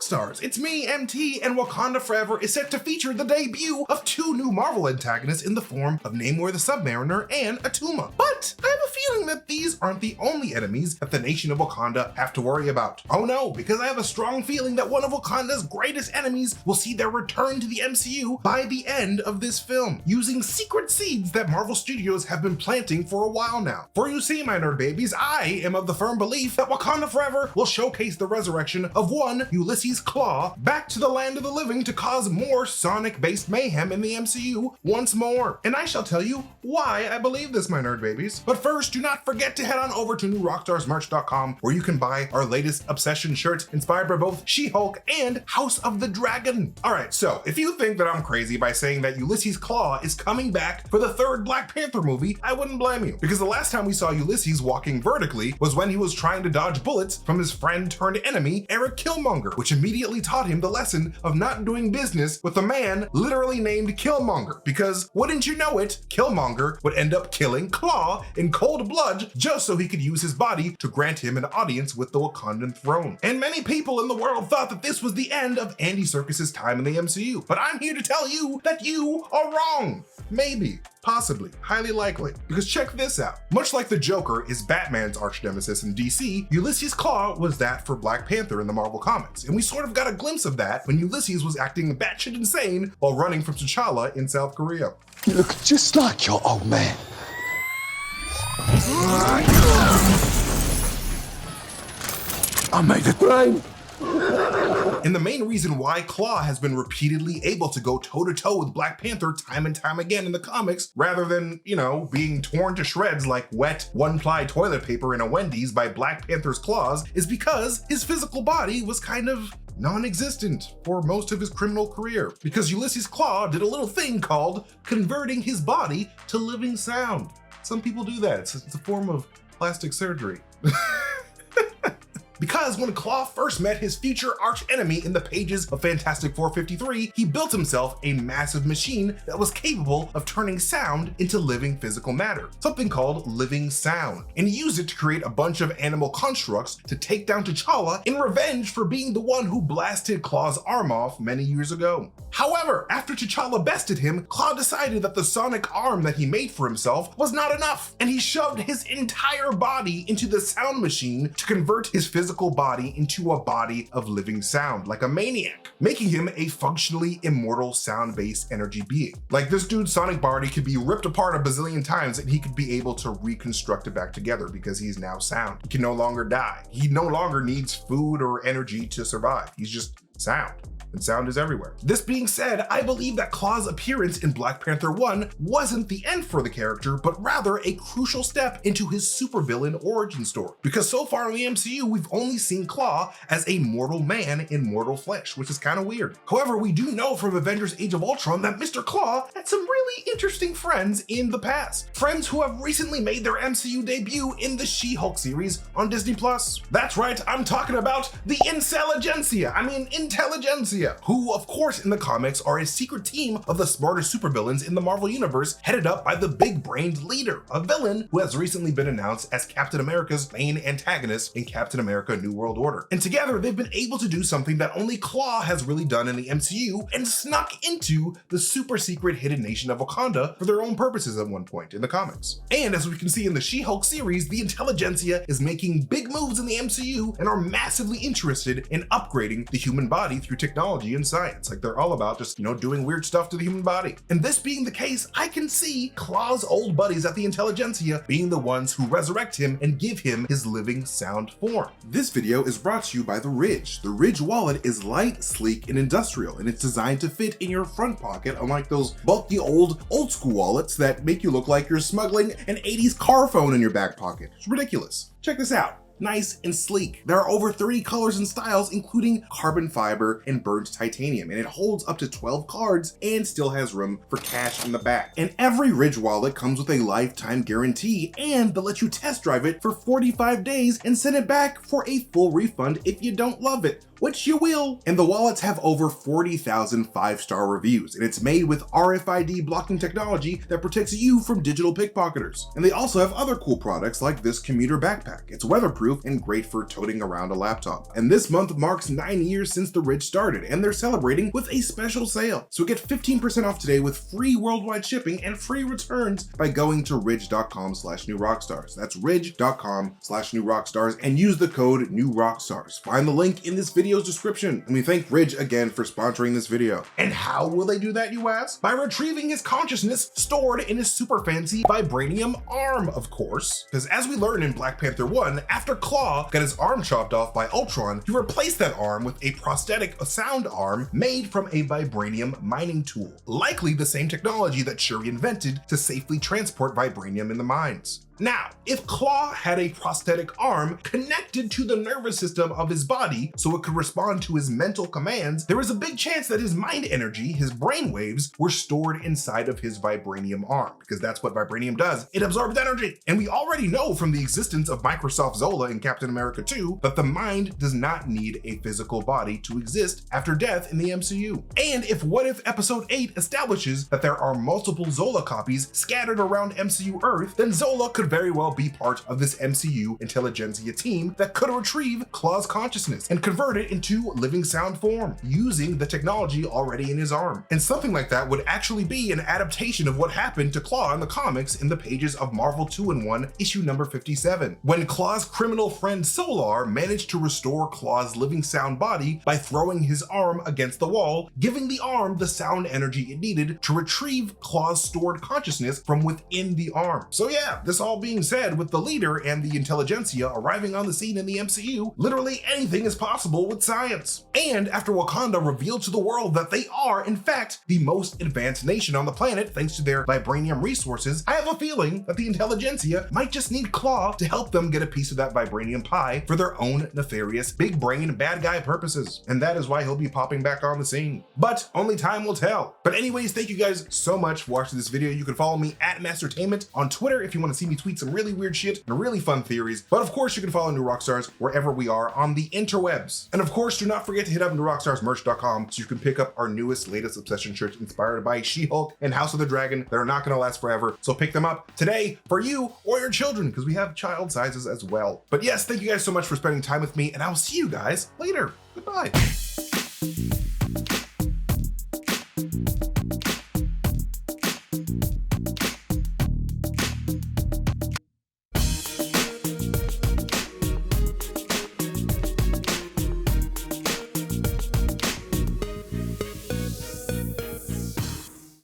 Rockstars, it's me, MT, and Wakanda Forever is set to feature the debut of two new Marvel antagonists in the form of Namor the Submariner and Attuma. But I have a feeling that these aren't the only enemies that the nation of Wakanda have to worry about. Oh no, because I have a strong feeling that one of Wakanda's greatest enemies will see their return to the MCU by the end of this film, using secret seeds that Marvel Studios have been planting for a while now. For you see, my nerd babies, I am of the firm belief that Wakanda Forever will showcase the resurrection of one Ulysses Klaue back to the land of the living to cause more Sonic-based mayhem in the MCU once more. And I shall tell you why I believe this, my nerd babies. But first, do not forget to head on over to newrockstarsmerch.com, where you can buy our latest Obsession shirt inspired by both She-Hulk and House of the Dragon. Alright, so if you think that I'm crazy by saying that Ulysses Klaue is coming back for the third Black Panther movie, I wouldn't blame you. Because the last time we saw Ulysses walking vertically was when he was trying to dodge bullets from his friend turned enemy, Erik Killmonger, which immediately taught him the lesson of not doing business with a man literally named Killmonger. Because wouldn't you know it, Killmonger would end up killing Klaue in cold blood just so he could use his body to grant him an audience with the Wakandan throne. And many people in the world thought that this was the end of Andy Serkis's time in the MCU. But I'm here to tell you that you are wrong. Maybe. Possibly, highly likely. Because check this out. Much like the Joker is Batman's arch nemesis in DC, Ulysses Klaue was that for Black Panther in the Marvel Comics. And we sort of got a glimpse of that when Ulysses was acting batshit insane while running from T'Challa in South Korea. You look just like your old man. I made it rain. And the main reason why Klaue has been repeatedly able to go toe-to-toe with Black Panther time and time again in the comics, rather than, you know, being torn to shreds like wet, one-ply toilet paper in a Wendy's by Black Panther's claws, is because his physical body was kind of non-existent for most of his criminal career. Because Ulysses Klaue did a little thing called converting his body to living sound. Some people do that. It's a form of plastic surgery. Because when Klaue first met his future arch enemy in the pages of Fantastic Four 53, he built himself a massive machine that was capable of turning sound into living physical matter, something called living sound. And he used it to create a bunch of animal constructs to take down T'Challa in revenge for being the one who blasted Klaue's arm off many years ago. However, after T'Challa bested him, Klaue decided that the sonic arm that he made for himself was not enough, and he shoved his entire body into the sound machine to convert his physical body into a body of living sound, like a maniac, making him a functionally immortal sound-based energy being. Like, this dude's sonic body could be ripped apart a bazillion times and he could be able to reconstruct it back together because he's now sound. He can no longer die. He no longer needs food or energy to survive. He's just sound. And sound is everywhere. This being said, I believe that Klaue's appearance in Black Panther 1 wasn't the end for the character, but rather a crucial step into his supervillain origin story. Because so far in the MCU, we've only seen Klaue as a mortal man in mortal flesh, which is kind of weird. However, we do know from Avengers Age of Ultron that Mr. Klaue had some really interesting friends in the past. Friends who have recently made their MCU debut in the She-Hulk series on Disney+. That's right, I'm talking about the Intelligencia, who, of course, in the comics are a secret team of the smartest supervillains in the Marvel Universe, headed up by the big-brained leader, a villain who has recently been announced as Captain America's main antagonist in Captain America: New World Order. And together, they've been able to do something that only Klaue has really done in the MCU, and snuck into the super secret hidden nation of Wakanda for their own purposes at one point in the comics. And as we can see in the She-Hulk series, the Intelligencia is making big moves in the MCU and are massively interested in upgrading the human body through technology and science. Like, they're all about just, you know, doing weird stuff to the human body. And this being the case, I can see Klaue's old buddies at the Intelligencia being the ones who resurrect him and give him his living sound form. This video is brought to you by the Ridge. The Ridge wallet is light, sleek, and industrial, and it's designed to fit in your front pocket, unlike those bulky old school wallets that make you look like you're smuggling an 80s car phone in your back pocket. It's ridiculous. Check this out. Nice and sleek. There are over 30 colors and styles, including carbon fiber and burnt titanium, and it holds up to 12 cards and still has room for cash in the back. And every Ridge wallet comes with a lifetime guarantee, and they'll let you test drive it for 45 days and send it back for a full refund if you don't love it. which you will. And the wallets have over 40,000 5-star reviews, and it's made with RFID blocking technology that protects you from digital pickpocketers. And they also have other cool products like this commuter backpack. It's weatherproof and great for toting around a laptop. And this month marks 9 years since the Ridge started, and they're celebrating with a special sale. So get 15% off today with free worldwide shipping and free returns by going to ridge.com/newrockstars. That's ridge.com/newrockstars and use the code newrockstars. Find the link in this video's description. And we thank Ridge again for sponsoring this video. And how will they do that, you ask? By retrieving his consciousness stored in his super fancy vibranium arm, of course. Because as we learn in Black Panther 1, after Klaue got his arm chopped off by Ultron, he replaced that arm with a prosthetic sound arm made from a vibranium mining tool. Likely the same technology that Shuri invented to safely transport vibranium in the mines. Now, if Klaue had a prosthetic arm connected to the nervous system of his body so it could respond to his mental commands, there is a big chance that his mind energy, his brain waves, were stored inside of his vibranium arm, because that's what vibranium does. It absorbs energy. And we already know from the existence of Microsoft Zola in Captain America 2 that the mind does not need a physical body to exist after death in the MCU. And if What If Episode 8 establishes that there are multiple Zola copies scattered around MCU Earth, then Zola could very well be part of this MCU Intelligencia team that could retrieve Klaue's consciousness and convert it into living sound form using the technology already in his arm. And something like that would actually be an adaptation of what happened to Klaue in the comics in the pages of Marvel 2-in-1 issue number 57, when Klaue's criminal friend Solar managed to restore Klaue's living sound body by throwing his arm against the wall, giving the arm the sound energy it needed to retrieve Klaue's stored consciousness from within the arm. So yeah, this all being said, with the leader and the Intelligencia arriving on the scene in the MCU, literally anything is possible with science. And after Wakanda revealed to the world that they are, in fact, the most advanced nation on the planet thanks to their vibranium resources, I have a feeling that the Intelligencia might just need Klaue to help them get a piece of that vibranium pie for their own nefarious, big brain, bad guy purposes. And that is why he'll be popping back on the scene. But only time will tell. But anyways, thank you guys so much for watching this video. You can follow me at MasterTainment on Twitter if you want to see me tweet some really weird shit and really fun theories. But of course, you can follow New Rockstars wherever we are on the interwebs. And of course, do not forget to hit up newrockstarsmerch.com so you can pick up our latest obsession shirts inspired by She-Hulk and House of the Dragon that are not going to last forever. So pick them up today for you or your children, because we have child sizes as well. But yes, thank you guys so much for spending time with me, and I will see you guys later. Goodbye.